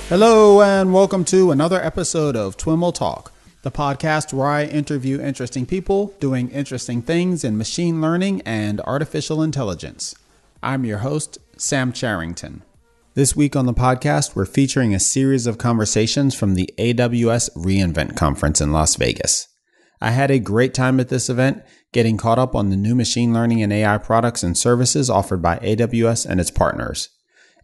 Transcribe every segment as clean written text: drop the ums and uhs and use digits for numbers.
Hello and welcome to another episode of TWIML Talk, the podcast where I interview interesting people doing interesting things in machine learning and artificial intelligence. I'm your host, Sam Charrington. This week on the podcast, we're featuring a series of conversations from the AWS reInvent conference in Las Vegas. I had a great time at this event, getting caught up on the new machine learning and AI products and services offered by AWS and its partners.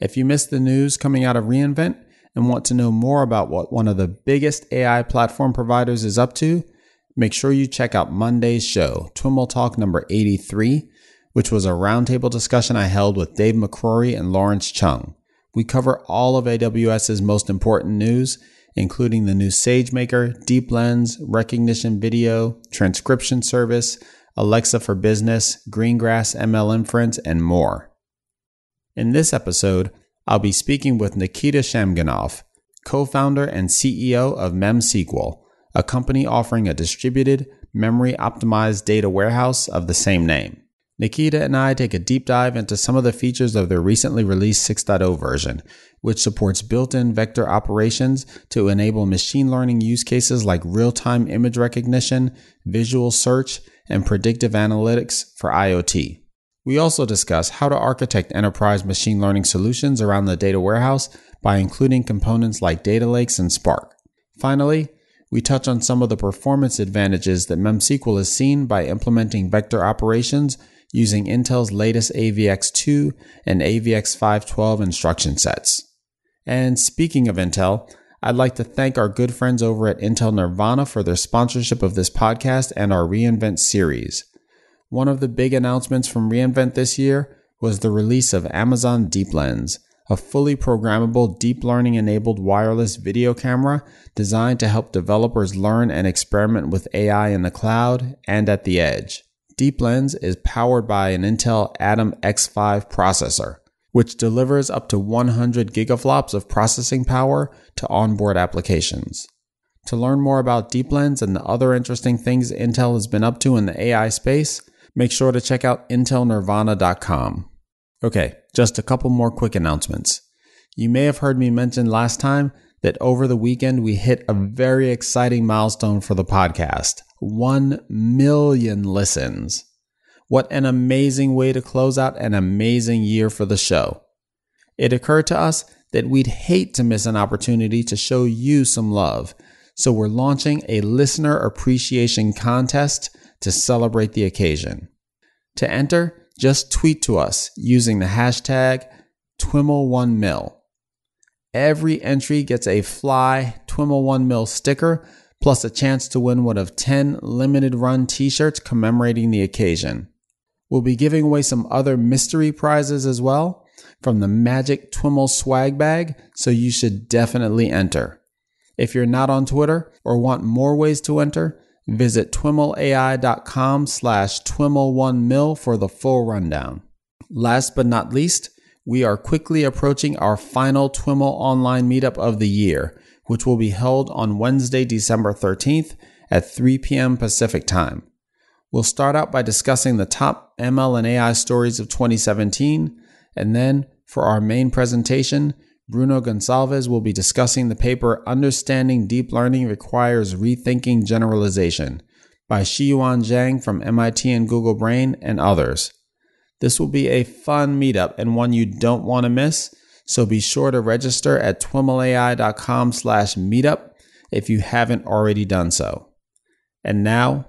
If you missed the news coming out of reInvent, and want to know more about what one of the biggest AI platform providers is up to, make sure you check out Monday's show, TWIML Talk number 83, which was a roundtable discussion I held with Dave McCrory and Lawrence Chung. We cover all of AWS's most important news, including the new SageMaker, Deep Lens, Recognition Video, Transcription Service, Alexa for Business, Greengrass ML Inference, and more. In this episode, I'll be speaking with Nikita Shamgunov, co-founder and CEO of MemSQL, a company offering a distributed, memory-optimized data warehouse of the same name. Nikita and I take a deep dive into some of the features of their recently released 6.0 version, which supports built-in vector operations to enable machine learning use cases like real-time image recognition, visual search, and predictive analytics for IoT. We also discuss how to architect enterprise machine learning solutions around the data warehouse by including components like data lakes and Spark. Finally, we touch on some of the performance advantages that MemSQL has seen by implementing vector operations using Intel's latest AVX2 and AVX512 instruction sets. And speaking of Intel, I'd like to thank our good friends over at Intel Nirvana for their sponsorship of this podcast and our reInvent series. One of the big announcements from reInvent this year was the release of Amazon Deep Lens, a fully programmable deep learning-enabled wireless video camera designed to help developers learn and experiment with AI in the cloud and at the edge. Deep Lens is powered by an Intel Atom X5 processor, which delivers up to 100 gigaflops of processing power to onboard applications. To learn more about Deep Lens and the other interesting things Intel has been up to in the AI space, make sure to check out intelnirvana.com. Okay, just a couple more quick announcements. You may have heard me mention last time that over the weekend we hit a very exciting milestone for the podcast, 1 million listens. What an amazing way to close out an amazing year for the show. It occurred to us that we'd hate to miss an opportunity to show you some love, so we're launching a listener appreciation contest to celebrate the occasion. To enter, just tweet to us using the hashtag TWIML1mil. Every entry gets a fly TWIML1mil sticker, plus a chance to win one of 10 limited run t-shirts commemorating the occasion. We'll be giving away some other mystery prizes as well from the magic TWIML swag bag, so you should definitely enter. If you're not on Twitter or want more ways to enter, visit twimlai.com/twiml1mil for the full rundown. Last but not least, we are quickly approaching our final TWIML online meetup of the year, which will be held on Wednesday, December 13th at 3 p.m. Pacific time. We'll start out by discussing the top ML and AI stories of 2017, and then, for our main presentation, Bruno Gonçalves will be discussing the paper Understanding Deep Learning Requires Rethinking Generalization by Shiyuan Zhang from MIT and Google Brain and others. This will be a fun meetup and one you don't want to miss, so be sure to register at twimlai.com/meetup if you haven't already done so. And now,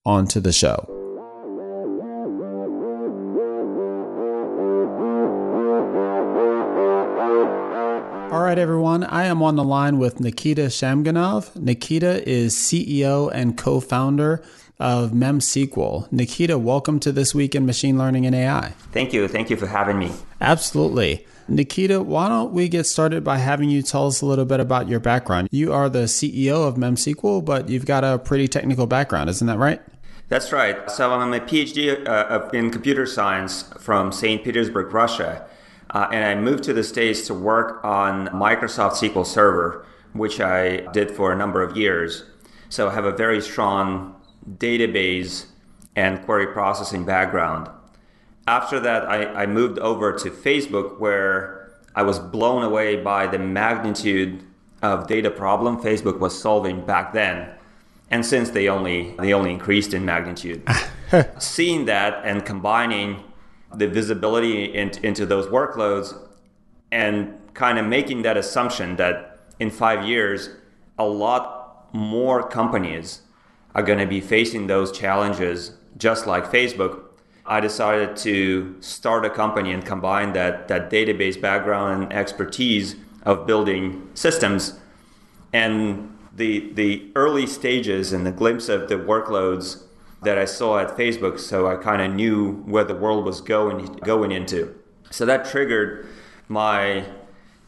on to the show. All right, everyone. I am on the line with Nikita Shamgunov. Nikita is CEO and co-founder of MemSQL. Nikita, welcome to This Week in Machine Learning and AI. Thank you. Thank you for having me. Absolutely. Nikita, why don't we get started by having you tell us a little bit about your background? You are the CEO of MemSQL, but you've got a pretty technical background. Isn't that right? That's right. So I'm a PhD in computer science from St. Petersburg, Russia. And I moved to the States to work on Microsoft SQL Server, which I did for a number of years. So I have a very strong database and query processing background. After that, I moved over to Facebook, where I was blown away by the magnitude of data problem Facebook was solving back then. And since they only increased in magnitude. Seeing that and combining the visibility into those workloads and kind of making that assumption that in 5 years, a lot more companies are going to be facing those challenges just like Facebook, I decided to start a company and combine that database background and expertise of building systems and the early stages and the glimpse of the workloads that I saw at Facebook, so I kind of knew where the world was going into. So that triggered my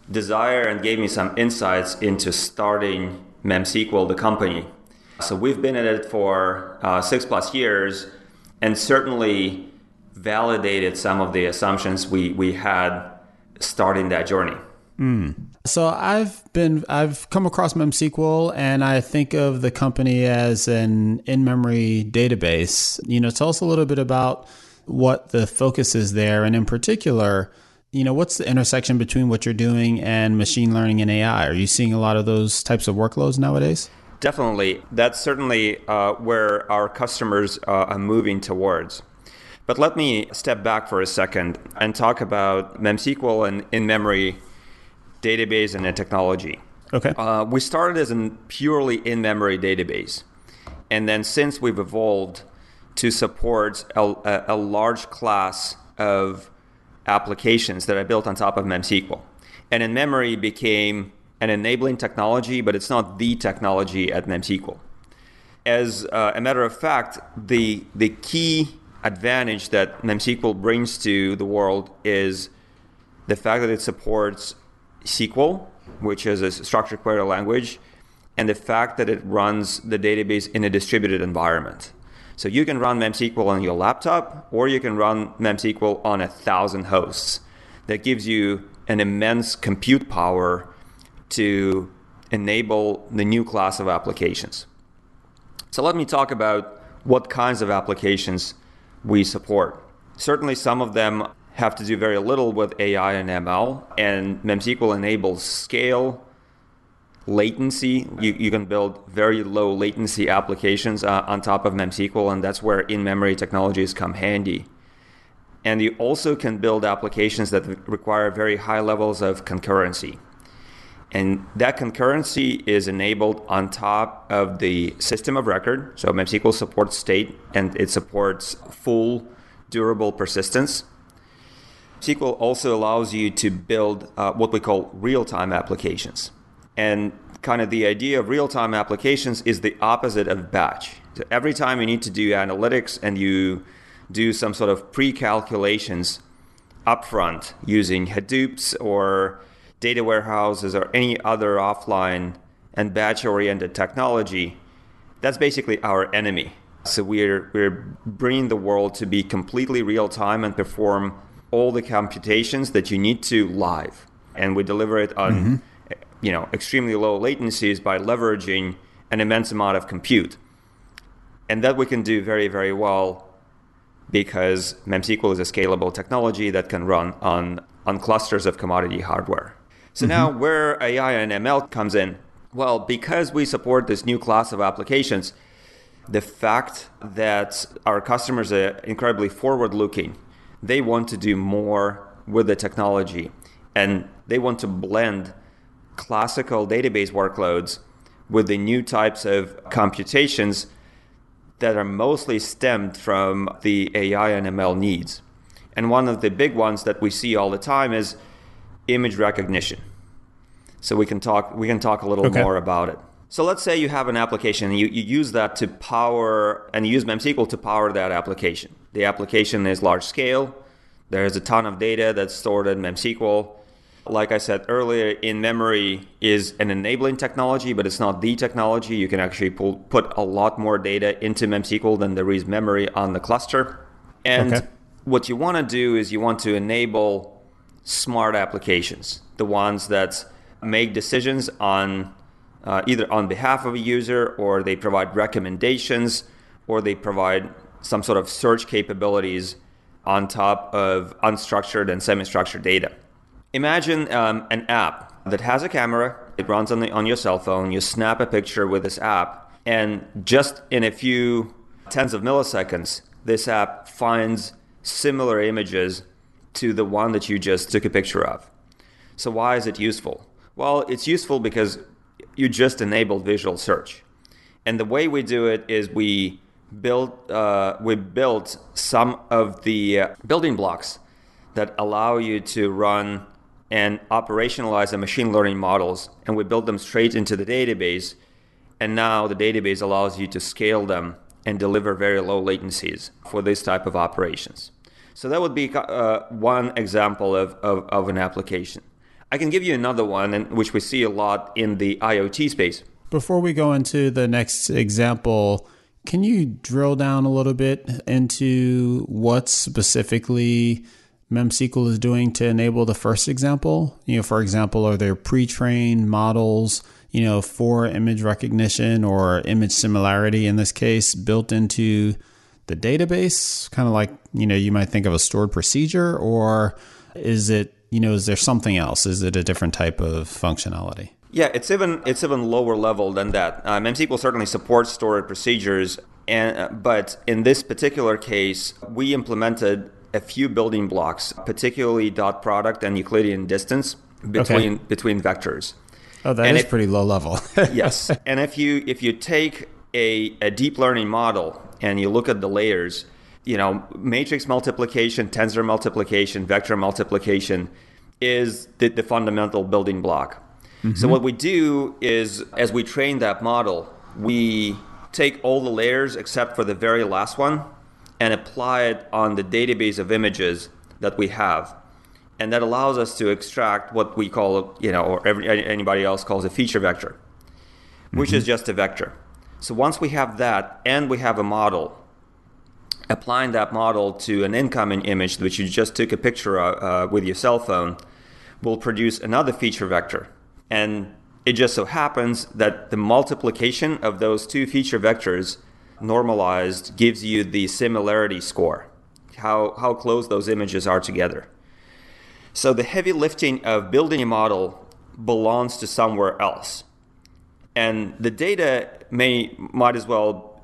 desire and gave me some insights into starting MemSQL, the company. So we've been at it for 6+ years, and certainly validated some of the assumptions we had starting that journey. So I've come across MemSQL, and I think of the company as an in-memory database. Tell us a little bit about what the focus is there, and in particular, what's the intersection between what you're doing and machine learning and AI? Are you seeing a lot of those types of workloads nowadays? Definitely. That's certainly where our customers are moving towards. But let me step back for a second and talk about MemSQL and in-memory database and the technology. Okay. We started as a purely in-memory database. And then since we've evolved to support a large class of applications that I built on top of MemSQL. And in-memory became an enabling technology, but it's not the technology at MemSQL. As a matter of fact, the key advantage that MemSQL brings to the world is the fact that it supports SQL, which is a structured query language, and the fact that it runs the database in a distributed environment. So you can run MemSQL on your laptop, or you can run MemSQL on 1,000 hosts. That gives you an immense compute power to enable the new class of applications. So let me talk about what kinds of applications we support. Certainly some of them have to do very little with AI and ML, and MemSQL enables scale, latency. You can build very low latency applications on top of MemSQL, and that's where in-memory technologies come handy. And you also can build applications that require very high levels of concurrency. And that concurrency is enabled on top of the system of record. So MemSQL supports state, and it supports full durable persistence. SQL also allows you to build what we call real-time applications. And kind of the idea of real-time applications is the opposite of batch. So every time you need to do analytics and you do some sort of pre-calculations upfront using Hadoops or data warehouses or any other offline and batch-oriented technology, that's basically our enemy. So we're bringing the world to be completely real-time and perform all the computations that you need to live. And we deliver it on extremely low latencies by leveraging an immense amount of compute. And that we can do very, very well because MemSQL is a scalable technology that can run on clusters of commodity hardware. So now where AI and ML comes in, well, because we support this new class of applications, the fact that our customers are incredibly forward-looking, they want to do more with the technology, and they want to blend classical database workloads with the new types of computations that are mostly stemmed from the AI and ML needs. And one of the big ones that we see all the time is image recognition. So we can talk a little more about it. So let's say you have an application and you use that to power, and you use MemSQL to power that application. The application is large scale. There's a ton of data that's stored in MemSQL. Like I said earlier, in-memory is an enabling technology, but it's not the technology. You can actually put a lot more data into MemSQL than there is memory on the cluster. And what you want to do is you want to enable smart applications, the ones that make decisions on either on behalf of a user, or they provide recommendations, or they provide some sort of search capabilities on top of unstructured and semi-structured data. Imagine an app that has a camera. It runs on your cell phone. You snap a picture with this app, and just in a few tens of milliseconds, this app finds similar images to the one that you just took a picture of. So why is it useful? Well, it's useful because you just enabled visual search. And the way we do it is we built some of the building blocks that allow you to run and operationalize the machine learning models, and we build them straight into the database. And now the database allows you to scale them and deliver very low latencies for this type of operations. So that would be one example of an application. I can give you another one, which we see a lot in the IoT space. Before we go into the next example, can you drill down a little bit into what specifically MemSQL is doing to enable the first example? For example, are there pre-trained models, for image recognition or image similarity in this case, built into the database, kind of like, you might think of a stored procedure, or is it, is there something else? Is it a different type of functionality? Yeah, it's even lower level than that. MemSQL certainly supports stored procedures, but in this particular case, we implemented a few building blocks, particularly dot product and Euclidean distance between vectors. Oh, that is pretty low level. Yes, and if you take a deep learning model and you look at the layers, matrix multiplication, tensor multiplication, vector multiplication is the fundamental building block. Mm-hmm. So what we do is, as we train that model, we take all the layers except for the very last one and apply it on the database of images that we have. And that allows us to extract what we call, or anybody else calls a feature vector, which mm-hmm. is just a vector. So once we have that and we have a model, applying that model to an incoming image, which you just took a picture of, with your cell phone, will produce another feature vector. And it just so happens that the multiplication of those two feature vectors normalized gives you the similarity score, how close those images are together. So the heavy lifting of building a model belongs to somewhere else. And the data might as well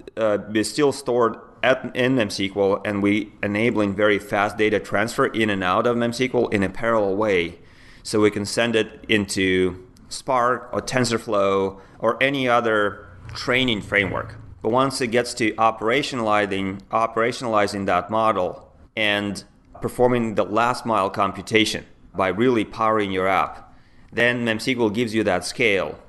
be still stored in MemSQL, and we enabling very fast data transfer in and out of MemSQL in a parallel way. So we can send it into Spark or TensorFlow or any other training framework. But once it gets to operationalizing that model and performing the last mile computation by really powering your app, then MemSQL gives you that scale,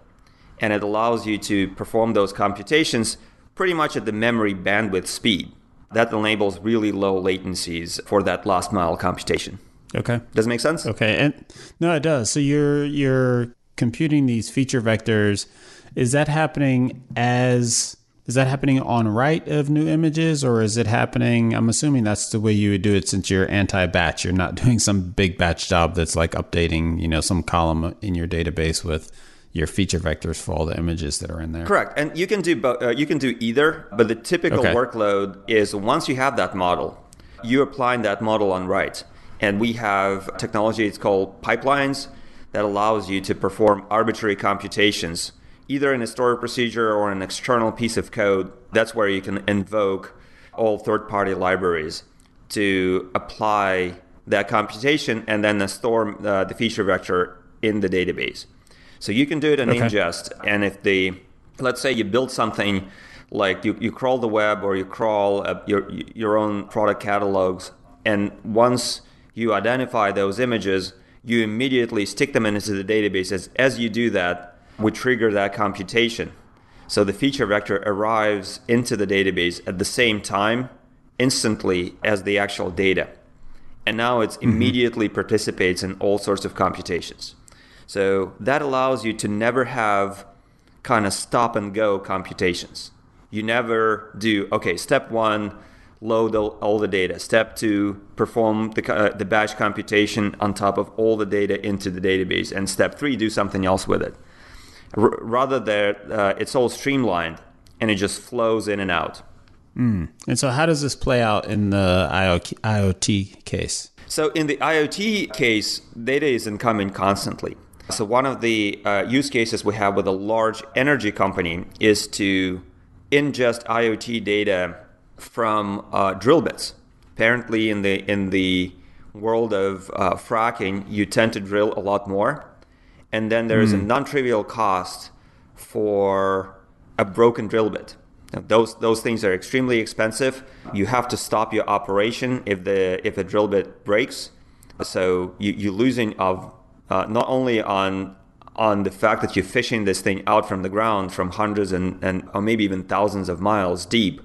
and it allows you to perform those computations pretty much at the memory bandwidth speed. That enables really low latencies for that last mile computation. Okay. Does it make sense? Okay. And no, it does. So you're computing these feature vectors. Is that happening on write of new images, or is it happening? I'm assuming that's the way you would do it, since you're anti-batch. You're not doing some big batch job that's like updating, some column in your database with your feature vectors for all the images that are in there. Correct. And you can do you can do either, but the typical workload is once you have that model, you're applying that model on write. And we have technology, it's called pipelines, that allows you to perform arbitrary computations, either in a stored procedure or an external piece of code. That's where you can invoke all third-party libraries to apply that computation and then store the feature vector in the database. So you can do it in ingest, and if let's say you build something like you crawl the web or you crawl your own product catalogs, and once you identify those images, you immediately stick them into the database. As you do that, we trigger that computation. So the feature vector arrives into the database at the same time, instantly, as the actual data. And now it immediately participates in all sorts of computations. So that allows you to never have kind of stop and go computations. You never do, step one, load all the data. Step two, perform the batch computation on top of all the data into the database. And step three, do something else with it. Rather, it's all streamlined and it just flows in and out. And so how does this play out in the IoT case? So in the IoT case, data is incoming constantly. So one of the use cases we have with a large energy company is to ingest IoT data from drill bits. Apparently, in the world of fracking, you tend to drill a lot more, and then there is a non-trivial cost for a broken drill bit. Now, those things are extremely expensive. You have to stop your operation if a drill bit breaks. So you're losing of not only on the fact that you're fishing this thing out from the ground from hundreds and or maybe even thousands of miles deep,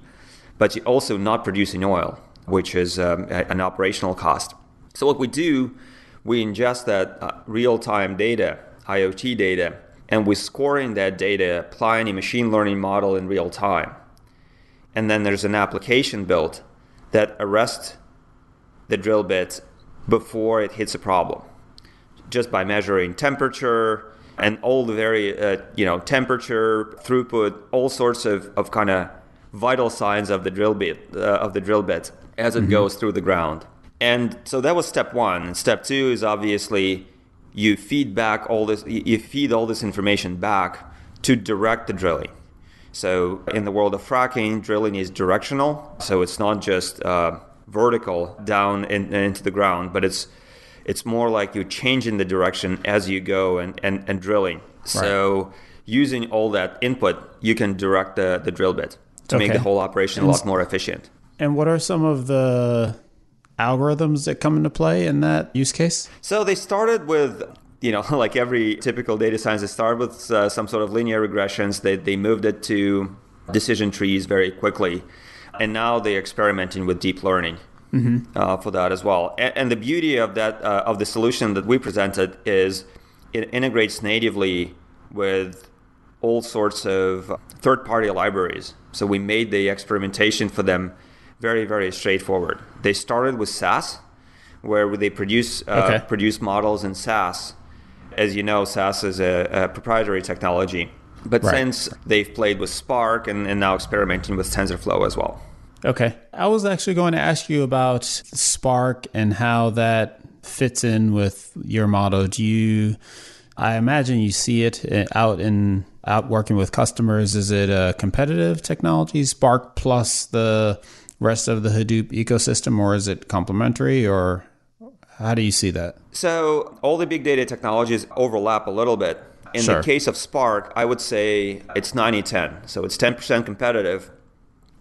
but you're also not producing oil, which is an operational cost. So what we do, we ingest that real-time data, IoT data, and we're scoring that data, applying a machine learning model in real time. And then there's an application built that arrests the drill bit before it hits a problem, just by measuring temperature and all the very, temperature, throughput, all sorts of kind of vital signs of the drill bit as it goes through the ground. And so that was step one. And step two is obviously you feed all this information back to direct the drilling. So in the world of fracking, drilling is directional. So it's not just vertical down into the ground, but it's more like you're changing the direction as you go and drilling. Right. So using all that input, you can direct the drill bit to make the whole operation a lot more efficient. And what are some of the algorithms that come into play in that use case? So they started with, like every typical data science, they started with some sort of linear regressions. They moved it to decision trees very quickly. And now they're experimenting with deep learning for that as well. And the beauty of that of the solution that we presented is it integrates natively with all sorts of third-party libraries. So we made the experimentation for them very, very straightforward. They started with SAS, where they produce models in SAS. As you know, SAS is a proprietary technology. But since they've played with Spark and now experimenting with TensorFlow as well. Okay. I was actually going to ask you about Spark and how that fits in with your model. I imagine you see it out working with customers. Is it a competitive technology, Spark plus the rest of the Hadoop ecosystem, or is it complementary, or how do you see that? So all the big data technologies overlap a little bit. In the case of Spark, I would say it's 90-10. So it's 10% competitive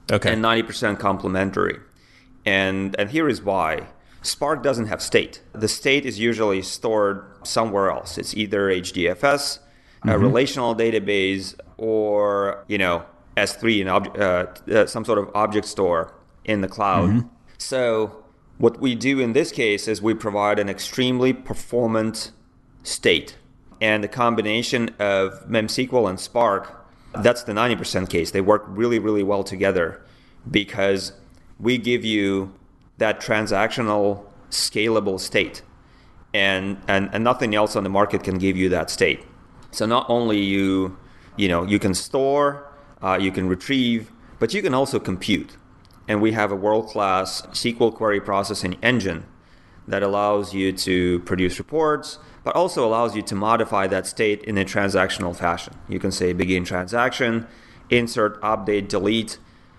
and 90% complementary. And here is why. Spark doesn't have state. The state is usually stored somewhere else. It's either HDFS, a relational database, or S3, some sort of object store in the cloud. So what we do in this case is we provide an extremely performant state. And the combination of MemSQL and Spark, that's the 90% case. They work really, really well together because we give you that transactional, scalable state. And nothing else on the market can give you that state. So not only you can store, you can retrieve, but you can also compute. And we have a world-class SQL query processing engine that allows you to produce reports, but also allows you to modify that state in a transactional fashion. You can say begin transaction, insert, update, delete.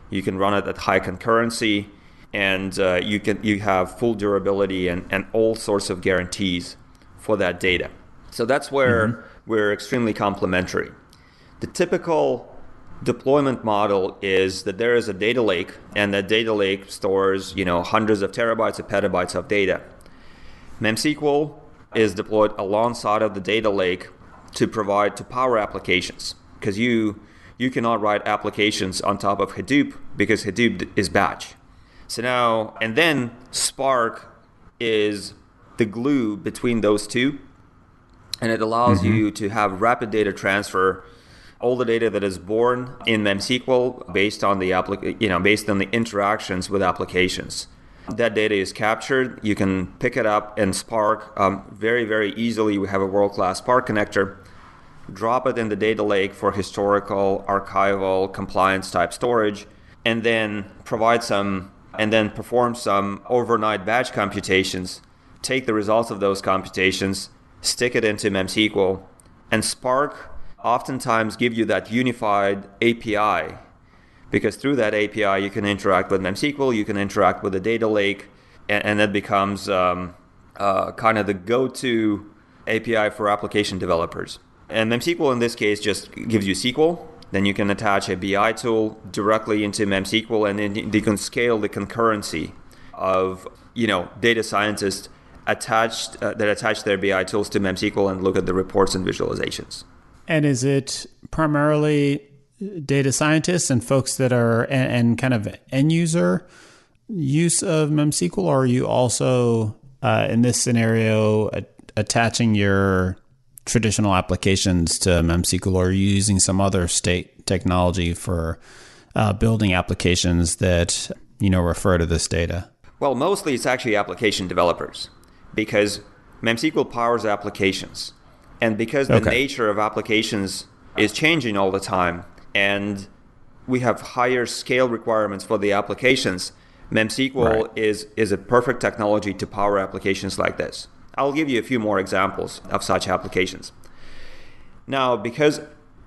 You can run it at high concurrency, and you have full durability and all sorts of guarantees for that data. So that's where we're extremely complementary. The typical deployment model is that there is a data lake, and that data lake stores hundreds of terabytes or petabytes of data. MemSQL is deployed alongside of the data lake to power applications, because you cannot write applications on top of Hadoop because Hadoop is batch. So now, and then Spark is the glue between those two, and it allows you to have rapid data transfer. All the data that is born in MemSQL based on the interactions with applications. That data is captured. You can pick it up in Spark very, very easily. We have a world-class Spark connector. Drop it in the data lake for historical, archival, compliance type storage. and then perform some overnight batch computations, take the results of those computations, stick it into MemSQL, and Spark oftentimes give you that unified API, because through that API you can interact with MemSQL, you can interact with the data lake, and that becomes kind of the go-to API for application developers. And MemSQL in this case just gives you SQL. Then you can attach a BI tool directly into MemSQL, and then you can scale the concurrency of data scientists that attach their BI tools to MemSQL and look at the reports and visualizations. And is it primarily data scientists and folks that are and kind of end user use of MemSQL, or are you also in this scenario attaching your traditional applications to MemSQL, or are you using some other state technology for building applications that refer to this data? Well, mostly it's actually application developers, because MemSQL powers applications, and because the nature of applications is changing all the time, and we have higher scale requirements for the applications, MemSQL is a perfect technology to power applications like this. I'll give you a few more examples of such applications. Now, because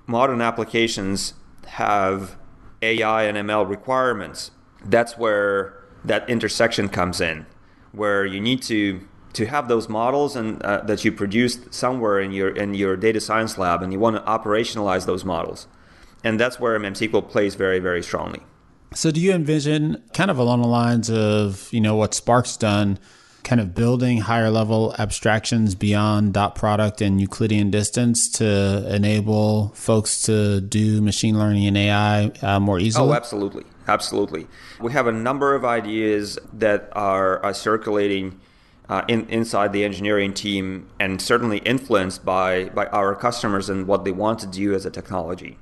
modern applications have AI and ML requirements, that's where that intersection comes in, where you need to have those models and that you produced somewhere in your data science lab, and you want to operationalize those models. And that's where MemSQL plays very, very strongly. So do you envision, kind of along the lines of what Spark's done, kind of building higher level abstractions beyond dot product and Euclidean distance to enable folks to do machine learning and AI more easily? Oh, absolutely. Absolutely. We have a number of ideas that are circulating inside the engineering team, and certainly influenced by our customers and what they want to do as a technology.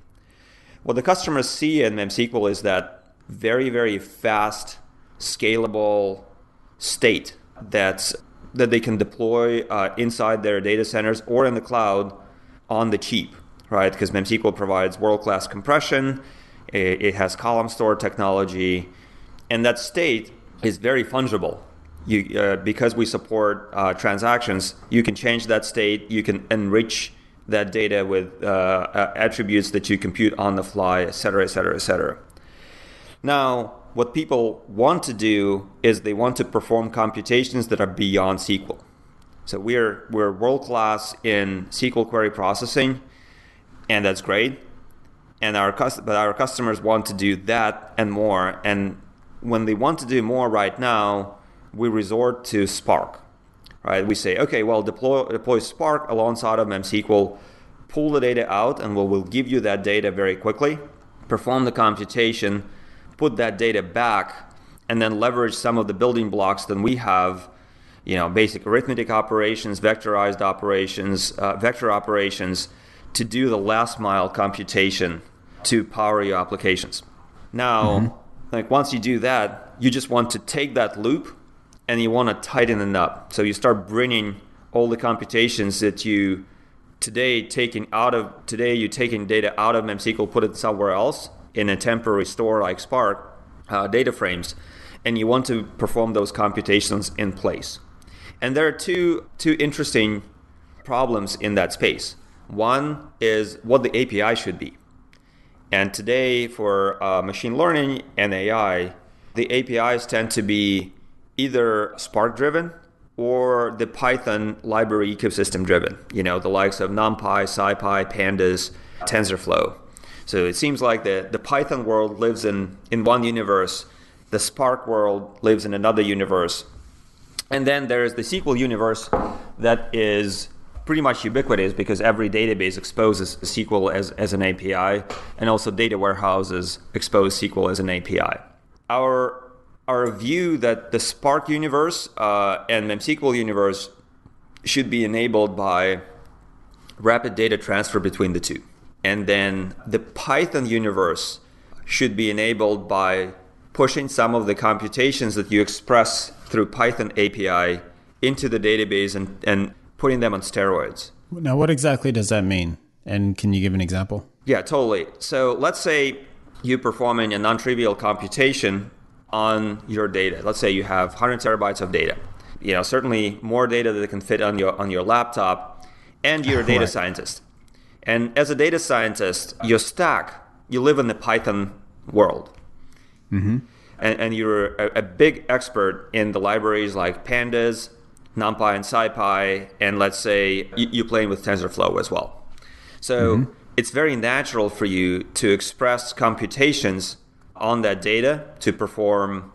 What the customers see in MemSQL is that very, very fast, scalable state that they can deploy inside their data centers or in the cloud on the cheap, right? Because MemSQL provides world-class compression, it has column store technology, and that state is very fungible. Because we support transactions, you can change that state, you can enrich that data with attributes that you compute on the fly, et cetera, et cetera, et cetera. Now, what people want to do is they want to perform computations that are beyond SQL. So we're world-class in SQL query processing, and that's great. But our customers want to do that and more. And when they want to do more right now, we resort to Spark. Right? We say, okay, well, deploy Spark alongside of MemSQL, pull the data out, and we'll give you that data very quickly, perform the computation, put that data back, and then leverage some of the building blocks that we have, basic arithmetic operations, vectorized operations, vector operations, to do the last mile computation to power your applications. Now, once you do that, you just want to take that loop and you want to tighten it up. So you start bringing all the computations that you're taking data out of MemSQL, put it somewhere else in a temporary store like Spark, data frames, and you want to perform those computations in place. And there are two interesting problems in that space. One is what the API should be. And today for machine learning and AI, the APIs tend to be either Spark-driven or the Python library ecosystem driven, the likes of NumPy, SciPy, Pandas, TensorFlow. So it seems like the Python world lives in one universe, the Spark world lives in another universe. And then there's the SQL universe that is pretty much ubiquitous because every database exposes SQL as an API, and also data warehouses expose SQL as an API. Our view that the Spark universe and MemSQL universe should be enabled by rapid data transfer between the two. And then the Python universe should be enabled by pushing some of the computations that you express through Python API into the database and putting them on steroids. Now, what exactly does that mean? And can you give an example? Yeah, totally. So let's say you performing a non-trivial computation on your data. Let's say you have 100 terabytes of data. Certainly more data that can fit on your laptop, and you're a data scientist. And as a data scientist, you live in the Python world. Mm-hmm. And you're a big expert in the libraries like Pandas, NumPy, and SciPy, and let's say you're playing with TensorFlow as well. So it's very natural for you to express computations on that data to perform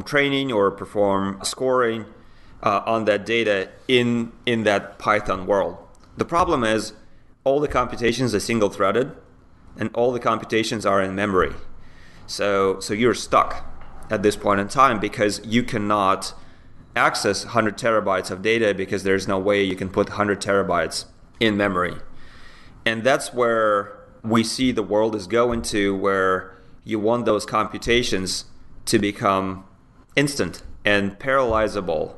training or perform scoring on that data in that Python world. The problem is all the computations are single-threaded, and all the computations are in memory. So you're stuck at this point in time because you cannot access 100 terabytes of data because there's no way you can put 100 terabytes in memory. And that's where we see the world is going to, where you want those computations to become instant and parallelizable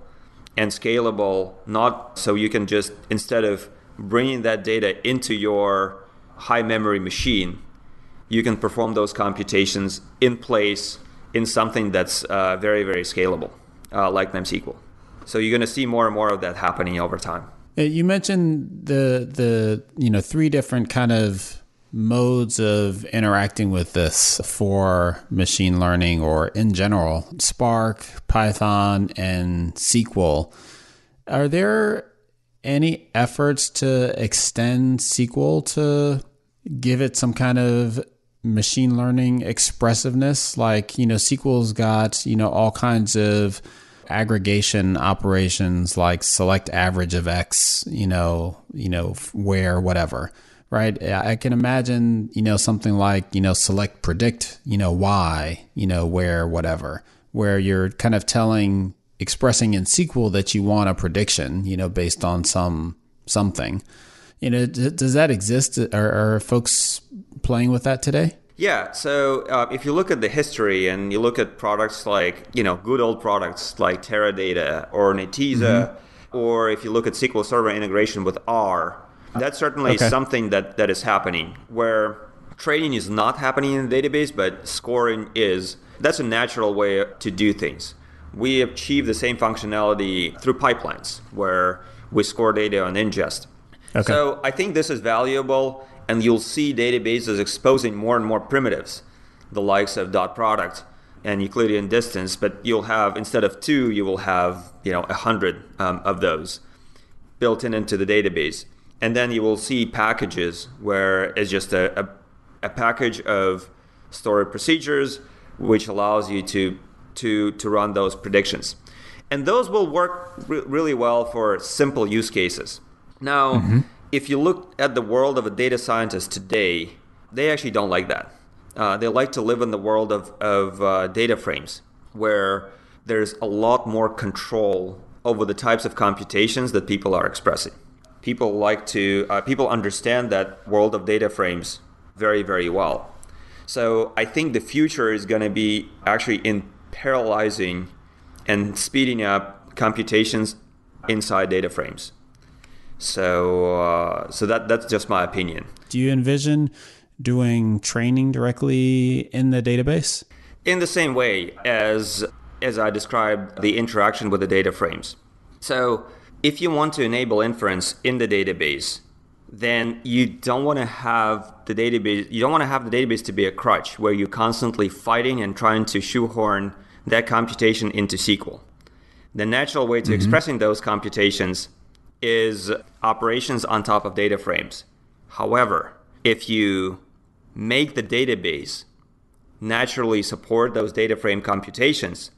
and scalable, not so you can just, instead of bringing that data into your high memory machine, you can perform those computations in place in something that's very, very scalable, like MemSQL. So you're going to see more and more of that happening over time. You mentioned the three different kind of modes of interacting with this for machine learning or in general: Spark, Python, and SQL. Are there any efforts to extend SQL to give it some kind of machine learning expressiveness? Like, SQL's got, all kinds of aggregation operations like select average of X, where, whatever, right? I can imagine, something like, select predict, Y, where, whatever, where you're kind of expressing in SQL that you want a prediction, based on something. Does that exist? Are folks playing with that today? Yeah. So if you look at the history and you look at products like, good old products like Teradata or Netezza, or if you look at SQL Server integration with R, that's certainly something that is happening, where training is not happening in the database, but scoring is. That's a natural way to do things. We achieve the same functionality through pipelines, where we score data on ingest. Okay. So I think this is valuable, and you'll see databases exposing more and more primitives, the likes of dot product and Euclidean distance, but you'll have, instead of 2, you will have 100 of those built into the database. And then you will see packages where it's just a package of stored procedures which allows you to run those predictions. And those will work really well for simple use cases. Now, if you look at the world of a data scientist today, they actually don't like that. They like to live in the world of data frames, where there's a lot more control over the types of computations that people are expressing. People understand that world of data frames very, very well. So I think the future is going to be actually in parallelizing and speeding up computations inside data frames. So that's just my opinion. Do you envision doing training directly in the database? In the same way as I described the interaction with the data frames. So if you want to enable inference in the database, then you don't want to have the database to be a crutch where you're constantly fighting and trying to shoehorn that computation into SQL. The natural way to expressing those computations is operations on top of data frames. However, if you make the database naturally support those data frame computations,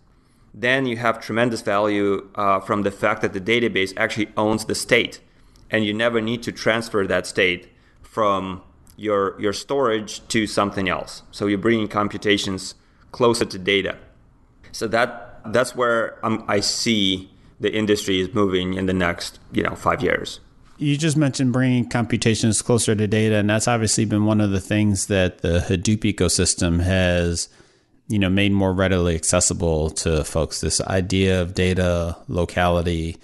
then you have tremendous value from the fact that the database actually owns the state, and you never need to transfer that state from your storage to something else. So you're bringing computations closer to data. So that's where I see the industry is moving in the next 5 years. You just mentioned bringing computations closer to data, and that's obviously been one of the things that the Hadoop ecosystem has made more readily accessible to folks. This idea of data locality.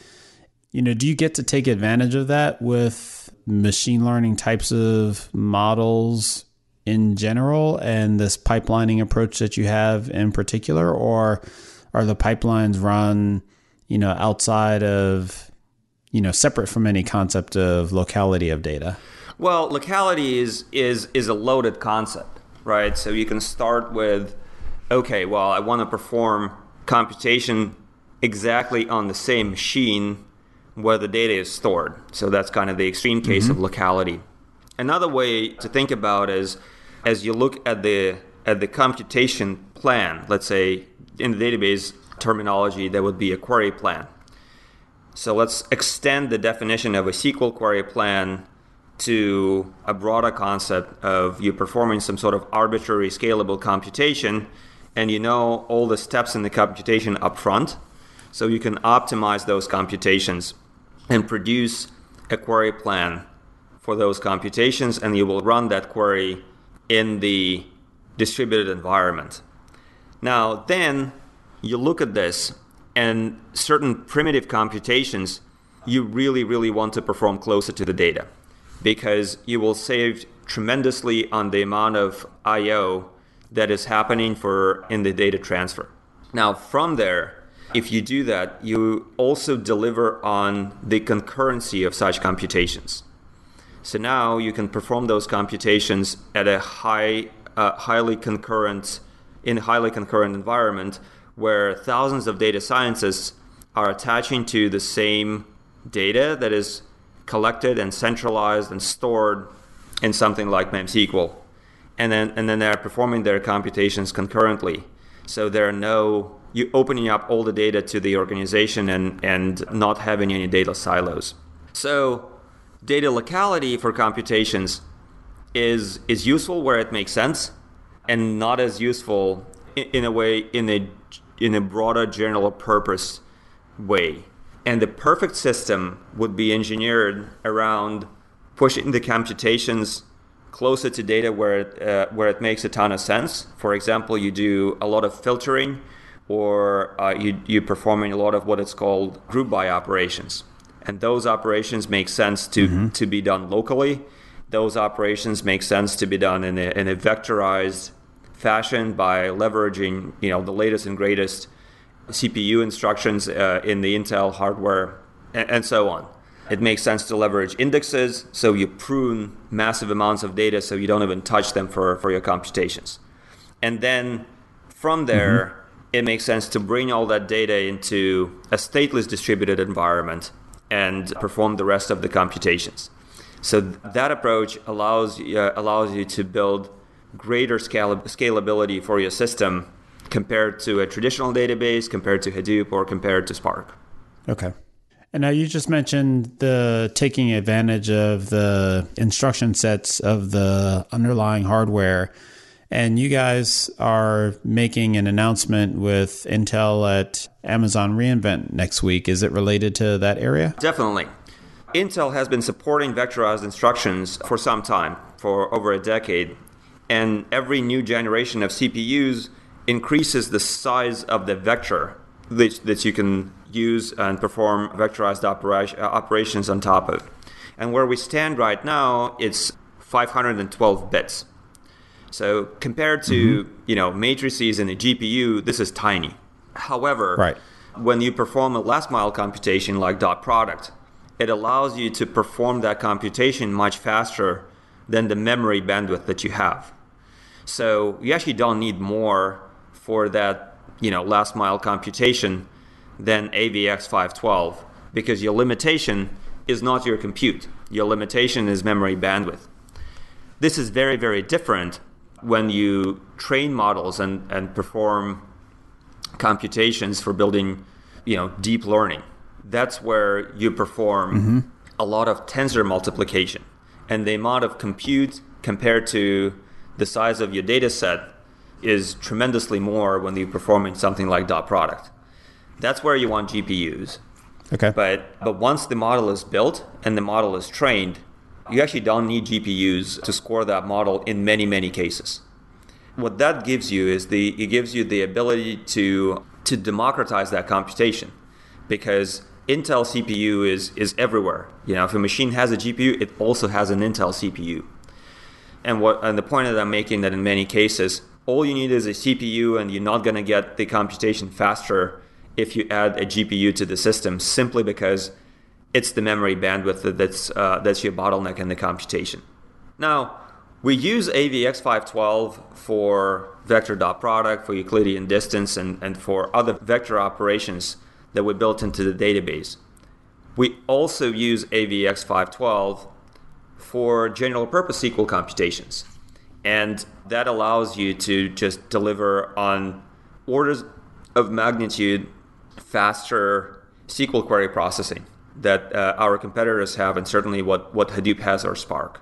Do you get to take advantage of that with machine learning types of models in general and this pipelining approach that you have in particular, or are the pipelines run, outside of, separate from any concept of locality of data? Well, locality is a loaded concept, right? So you can start with, okay, well, I want to perform computation exactly on the same machine where the data is stored. So that's kind of the extreme case of locality. Another way to think about is, as you look at the computation plan, let's say in the database terminology, there would be a query plan. So let's extend the definition of a SQL query plan to a broader concept of you performing some sort of arbitrary scalable computation, and you know all the steps in the computation up front. So you can optimize those computations and produce a query plan for those computations, and you will run that query in the distributed environment. Now, then you look at this, and certain primitive computations you really, really want to perform closer to the data, because you will save tremendously on the amount of I/O that is happening in the data transfer. Now, from there, if you do that, you also deliver on the concurrency of such computations. So now you can perform those computations at a highly concurrent environment where thousands of data scientists are attaching to the same data that is collected and centralized and stored in something like MemSQL. And then they're performing their computations concurrently. So you're opening up all the data to the organization and not having any data silos. So data locality for computations is useful where it makes sense, and not as useful in a broader general purpose way. And the perfect system would be engineered around pushing the computations closer to data where it makes a ton of sense. For example, you do a lot of filtering, or you're performing a lot of what is called group by operations. And those operations make sense to be done locally. Those operations make sense to be done in a vectorized fashion by leveraging the latest and greatest CPU instructions in the Intel hardware, and so on. It makes sense to leverage indexes, so you prune massive amounts of data so you don't even touch them for your computations. And then from there, it makes sense to bring all that data into a stateless distributed environment and perform the rest of the computations. So that approach allows you to build greater scalability for your system compared to a traditional database, compared to Hadoop, or compared to Spark. Okay. And now you just mentioned the taking advantage of the instruction sets of the underlying hardware. And you guys are making an announcement with Intel at Amazon reInvent next week. Is it related to that area? Definitely. Intel has been supporting vectorized instructions for some time, for over a decade. And every new generation of CPUs increases the size of the vector that you can use and perform vectorized operations on top of. And where we stand right now, it's 512 bits. So compared to matrices in a GPU, this is tiny. However, when you perform a last mile computation like dot product, it allows you to perform that computation much faster than the memory bandwidth that you have. So you actually don't need more for that last mile computation than AVX512, because your limitation is not your compute. Your limitation is memory bandwidth. This is very, very different when you train models and perform computations for building deep learning. That's where you perform a lot of tensor multiplication, and the amount of compute compared to the size of your data set is tremendously more when you're performing something like dot product. That's where you want GPUs. Okay. But once the model is built and the model is trained, you actually don't need GPUs to score that model in many, many cases. What that gives you is it gives you the ability to democratize that computation, because Intel CPU is everywhere. If a machine has a GPU, it also has an Intel CPU. And the point that I'm making that in many cases, all you need is a CPU, and you're not going to get the computation faster if you add a GPU to the system, simply because it's the memory bandwidth that's your bottleneck in the computation. Now, we use AVX512 for vector dot product, for Euclidean distance, and for other vector operations that we built into the database. We also use AVX512 for general purpose SQL computations. And that allows you to just deliver on orders of magnitude faster SQL query processing that our competitors have, and certainly what Hadoop has or Spark.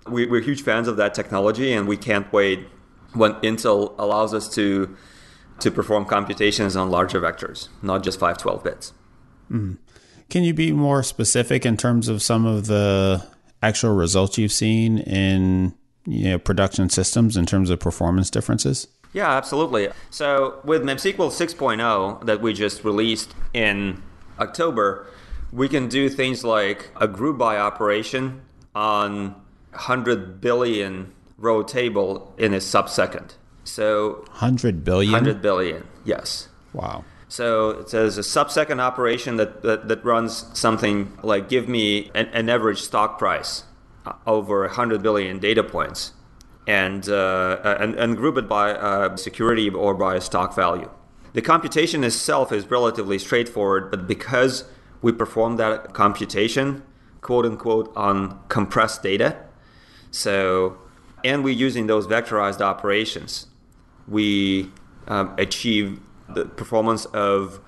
We're huge fans of that technology, and we can't wait when Intel allows us to perform computations on larger vectors, not just 512 bits. Mm. Can you be more specific in terms of some of the actual results you've seen in production systems in terms of performance differences? Yeah, absolutely. So with MemSQL 6.0 that we just released in October, we can do things like a group by operation on 100 billion row table in a sub-second. So 100 billion? 100 billion, yes. Wow. So it says a sub-second operation that runs something like give me an average stock price over 100 billion data points, and group it by security or by stock value. The computation itself is relatively straightforward, but because we perform that computation, quote unquote, on compressed data, and we're using those vectorized operations, we achieve the performance of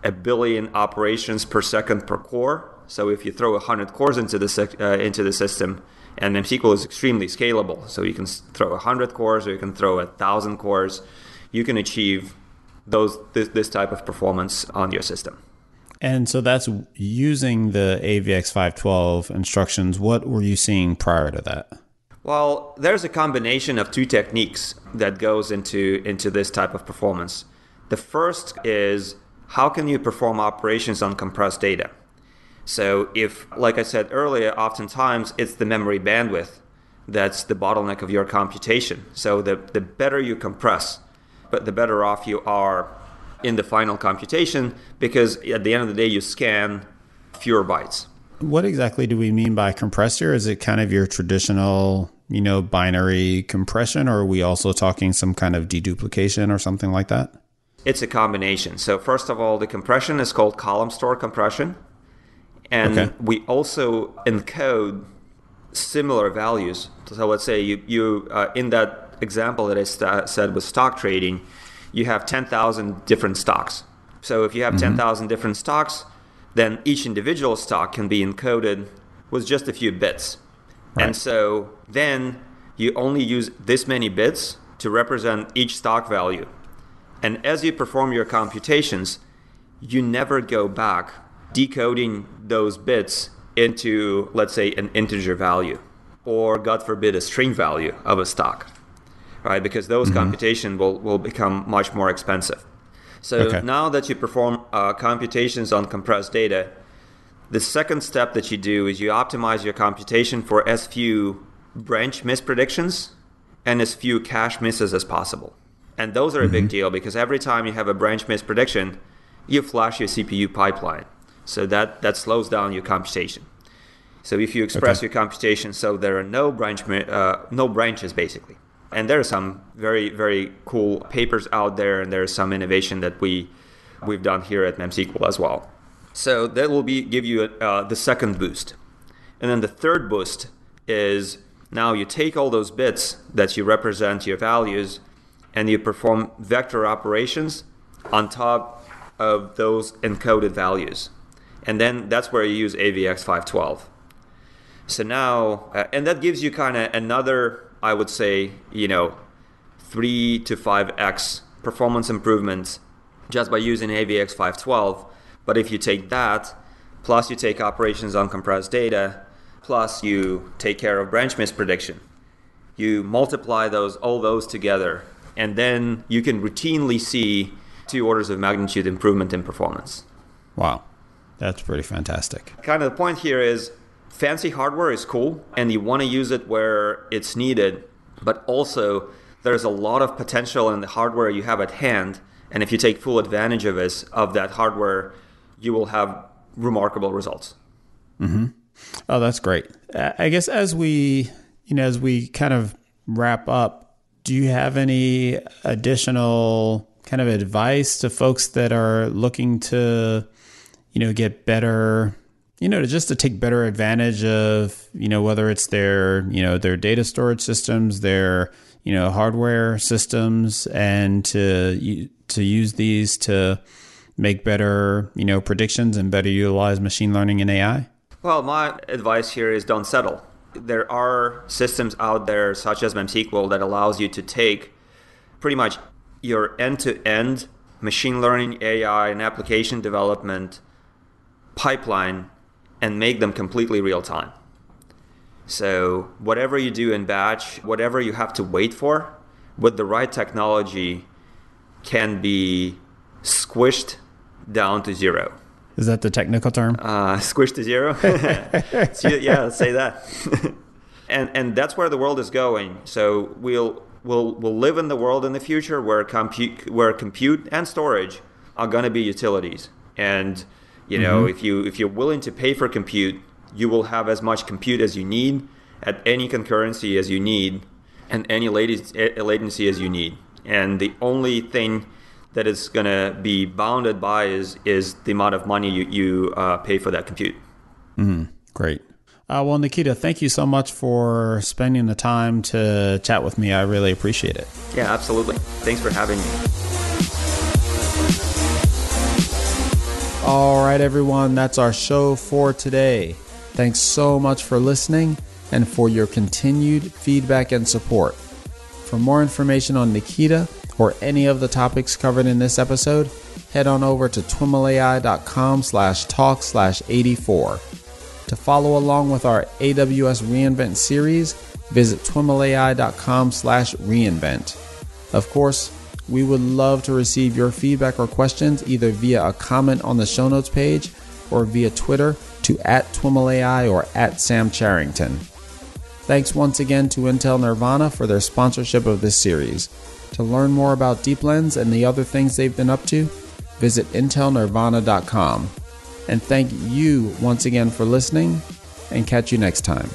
1 billion operations per second per core. So if you throw 100 cores into the system, and MemSQL is extremely scalable, so you can throw 100 cores or you can throw 1,000 cores, you can achieve this type of performance on your system. And so that's using the AVX512 instructions. What were you seeing prior to that? Well, there's a combination of two techniques that goes into this type of performance. The first is, how can you perform operations on compressed data? So if, like I said earlier, oftentimes it's the memory bandwidth that's the bottleneck of your computation. So the better you compress, but the better off you are in the final computation, because at the end of the day, you scan fewer bytes. What exactly do we mean by compressed here? Is it kind of your traditional, binary compression, or are we also talking some kind of deduplication or something like that? It's a combination. So first of all, the compression is called column store compression. And we also encode similar values. So let's say you in that example that I said with stock trading, you have 10,000 different stocks. So if you have 10,000 different stocks, then each individual stock can be encoded with just a few bits. Right. And so then you only use this many bits to represent each stock value. And as you perform your computations, you never go back decoding those bits into, let's say, an integer value, or God forbid, a string value of a stock, right? Because those computations will become much more expensive. So now that you perform computations on compressed data, the second step that you do is you optimize your computation for as few branch mispredictions and as few cache misses as possible. And those are a big deal, because every time you have a branch misprediction, you flash your CPU pipeline. So that slows down your computation. So if you express your computation so there are no branches, basically. And there are some very, very cool papers out there, and there's some innovation that we've done here at MemSQL as well. So that will give you the second boost. And then the third boost is, now you take all those bits that you represent your values, and you perform vector operations on top of those encoded values. And then that's where you use AVX512. So now, and that gives you kind of another, I would say, 3 to 5x performance improvements just by using AVX512. But if you take that, plus you take operations on compressed data, plus you take care of branch misprediction, you multiply all those together, and then you can routinely see 2 orders of magnitude improvement in performance. Wow. That's pretty fantastic. Kind of the point here is, fancy hardware is cool and you want to use it where it's needed, but also there's a lot of potential in the hardware you have at hand. And if you take full advantage of that hardware, you will have remarkable results. Mm-hmm. Oh, that's great. I guess as we kind of wrap up, do you have any additional kind of advice to folks that are looking to, get better, to take better advantage of, whether it's their data storage systems, their, hardware systems, and to use these to make better, predictions and better utilize machine learning and AI? Well, my advice here is don't settle. There are systems out there such as MemSQL that allows you to take pretty much your end-to-end machine learning, AI, and application development pipeline and make them completely real-time. So whatever you do in batch, whatever you have to wait for, with the right technology can be squished down to zero. Is that the technical term? Squished to zero? So, yeah, let's say that. and that's where the world is going. So we'll live in the world in the future where compute and storage are going to be utilities. And if you're willing to pay for compute, you will have as much compute as you need at any concurrency as you need and any latency as you need. And the only thing that is going to be bounded by is the amount of money you pay for that compute. Great. Well, Nikita, thank you so much for spending the time to chat with me. I really appreciate it. Yeah, absolutely. Thanks for having me. All right, everyone. That's our show for today. Thanks so much for listening and for your continued feedback and support. For more information on Nikita or any of the topics covered in this episode, head on over to twimlai.com/talk/84. To follow along with our AWS reInvent series, visit twimlai.com/reinvent. Of course, we would love to receive your feedback or questions either via a comment on the show notes page or via Twitter to @twimlai or @SamCharrington. Thanks once again to Intel Nirvana for their sponsorship of this series. To learn more about DeepLens and the other things they've been up to, visit intelnirvana.com. And thank you once again for listening, and catch you next time.